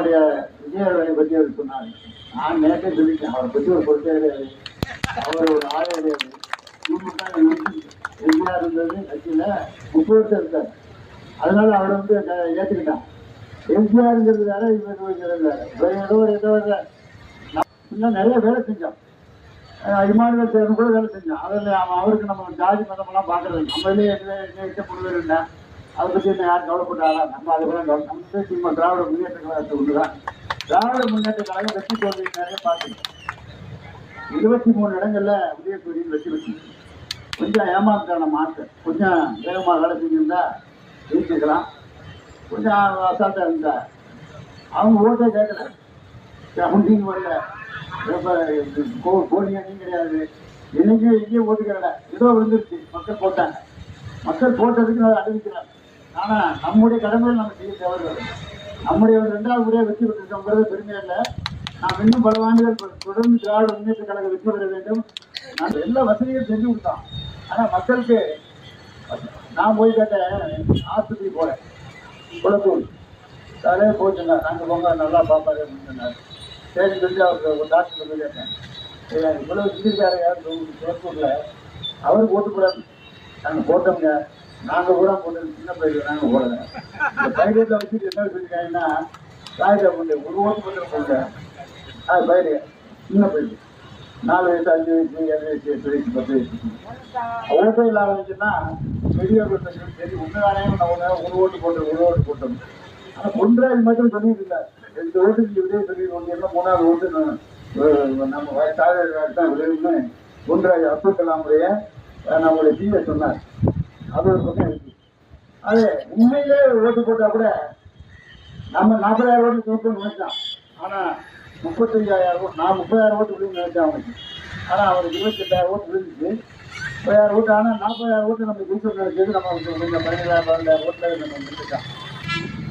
நம்முடைய விஜயவர்களை பற்றி அவர் சொன்னார். நான் நேற்றே சொல்லிட்டேன், அவரை பற்றி ஒரு பொருட்டே கிடையாது, அவர் ஒரு ஆளே கிடையாது. எம்ஜிஆர் இருந்தது கட்சியில 30 வருஷம் இருக்காரு. அதனால அவரை வந்து ஏற்றுக்கிட்டான். எம்ஜிஆருங்கிறது வேற, இவருங்கிறது வேற. ஏதோ இன்னும் நிறைய வேலை செஞ்சோம். இமானுவேல் சேரன் கூட வேலை செஞ்சோம். அதில் அவருக்கு நம்ம ஜாதி மதமெல்லாம் பார்க்கறது நம்மளே என்ன முழுவர் இல்லை. அதை பற்றி என்ன யாரும் கவலைப்பட்டாரா? நம்ம அதை கூட நம்ம சும்மா திராவிட முன்னேற்ற கழகத்தை ஒன்றுதான். திராவிட முன்னேற்ற கழகம் வெற்றி தோல்வி நிறைய பார்த்துருக்கோம். 23 இடங்கள்ல உதயசூரியன் வெற்றி பெற்று கொஞ்சம் ஏமாத்தான மாற்றம். கொஞ்சம் வேகமாக வேலை செஞ்சிருந்தா ஜெயிச்சுக்கலாம். கொஞ்சம் அசால்ட்டா இருந்தா அவங்க ஓட்டே கேட்கல. அவங்க வரல, கோடியானியும் கிடையாது. என்னைக்கும் எங்கேயும் ஓட்டு கேட்கல. ஏதோ விழுந்துருச்சு, மக்கள் போட்டாங்க. மக்கள் போட்டதுக்கு நான் அறிவிக்கிறாங்க. ஆனா நம்முடைய கடமையில் நம்ம செய்ய தவறு. நம்முடைய 2வது முறையாக வெற்றி பெற்றிருக்கோங்கிறது பெருமையா இல்லை. நாம் இன்னும் பல ஆண்டுகள் தொடர்ந்து திராவிட முன்னேற்ற கழகம் வெற்றி பெற வேண்டும். நாங்கள் எல்லா வசதியும் செஞ்சு கொடுத்தோம். ஆனா மக்களுக்கு நான் போய் கேட்டேன், ஆஸ்பத்திரி போறேன், குளத்தூர் அதே போச்சுங்க, நாங்கள் போங்க நல்லா பார்ப்பாரு அப்படின்னு சொன்னார். சரி சொல்லி அவருக்கு ஒரு டாக்டர் போய் கேட்டேன், இவ்வளவு செஞ்சிருக்காரு யார் குளத்தூர்ல, அவருக்கு ஓட்டு போடாது. நாங்கள் போட்டோங்க, நாங்கள் கூட போட்டது சின்ன பயிர், நாங்கள் போடல. இந்த பயிரில் வச்சுட்டு என்ன சொல்லியிருக்காங்கன்னா, ராஜா போட்டு ஒரு ஓட்டு போட்டு போட்டேன். அது பயிர் சின்ன பயிர், 4 வயசு 5 வயசு 7 வயசு 8 வயசு 10 வயசு ஓட்டே இல்லாத இருந்துச்சுன்னா பெரியவர்கள் சரி உண்மைதானே ஒரு ஓட்டு போட்டோம். ஆனால் ஒன்றாவது மட்டும் சொல்லிட்டு இருந்தார். 2 ஓட்டுக்கு இதே சொல்லிடுவோம். எல்லாம் 3வது ஓட்டு நம்ம தான் விளைவுன்னு ஒன்றாவது அப்துல் கலாமுடைய நம்மளுடைய ஜீவை சொன்னார். அது ஒரு பக்கம் இருக்கு. அது உண்மையிலே ஓட்டு போட்டா கூட நம்ம 40,000 ஓட்டு தூக்கணும்னு நினைச்சான். ஆனா 35,000 ஓட்டு, நான் 30,000 ஓட்டு விழுந்து நினைச்சேன் அவனுக்கு. ஆனா அவனுக்கு 28,000 ஓட்டு விழுந்துச்சு. 30,000 ஓட்டு. ஆனா 40,000 ஓட்டு நம்ம ஜெயிச்சு நினைச்சது நம்ம 15,000 ஓட்டுல நம்ம நின்றுட்டான்.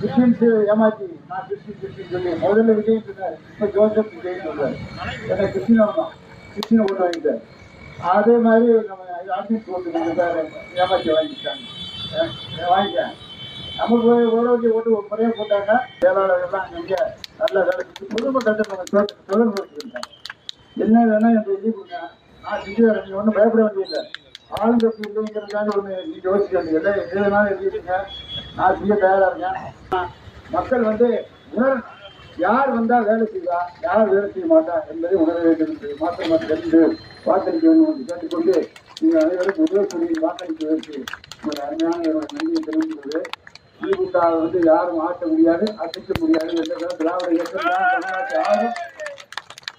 கிறிஸ்டின்ஸ் ஏமாற்றி நான் கிறிஸ்டின் சொல்லி முதல்ல விஜய் சொன்னார். இப்போ ஜோசப் விஜய் சொல்றாரு. எனக்கு கிறிஸ்டின் ஓட்டு வாங்கிட்டார். அதே மாதிரி நம்ம ஆர்டிஸ்ட் ஓட்டு ஏமாற்றி வாங்கிட்டாங்க. வாங்கிட்டேன். நமக்கு ஓரளவுக்கு ஓட்டு ஒரு முறையாக போட்டாங்க. வேளாளர்கள்லாம் இங்கே நல்ல வேலை பொதுமக்கள் தொடர்பு வச்சுருக்காங்க. என்ன வேணா எனக்கு எழுதி கொடுங்க, நான் செஞ்சு வரேன். நீங்கள் ஒன்றும் பயப்பட வேண்டியதில்லை. ஆளுங்கட்சி இல்லைங்கிறதுக்காண்டி ஒன்று நீங்கள் யோசிக்க வேண்டியதில்லை. எது வேணாலும் எழுதிடுங்க, நான் செய்ய தயாராக இருக்கேன். மக்கள் வந்து யார் வந்தால் வேலை செய்வா, யார் வேலை செய்ய மாட்டா என்பதை உணர வேண்டும். மாற்றம் கண்டு வாக்களிக்க வேண்டும் என்று கேட்டுக்கொண்டு நீங்கள் அனைவரும் உதயசூரியன் வாக்களிப்பதற்கு ஒரு அருமையான நன்றியை தெரிவிக்கிறது. திமுக வந்து யாரும் ஆட்ட முடியாது, அசைக்க முடியாது. திராவிட இயக்கம் தான் தமிழ்நாட்டு ஆளும்.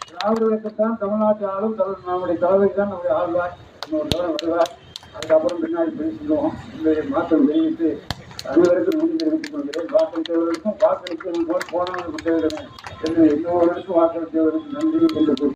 திராவிட இயக்கம் தான் தமிழ்நாட்டு ஆளும். நம்முடைய தலைவர் தான் நம்முடைய ஆழ்வார். இன்னொரு தடவை வருவார். அதுக்கப்புறம் பின்னாடி பேசிடுவோம். இந்த மாற்றம் தெரிவித்து அனைவருக்கும் நன்றி தெரிவித்துக் கொள்கிறேன். வாக்களித்தவர்களுக்கும் வாக்களிக்க போனவர்களுக்கு தேவையில்லை என்று எல்லோருக்கும் வாக்களித்தவர்களுக்கு நன்றி என்று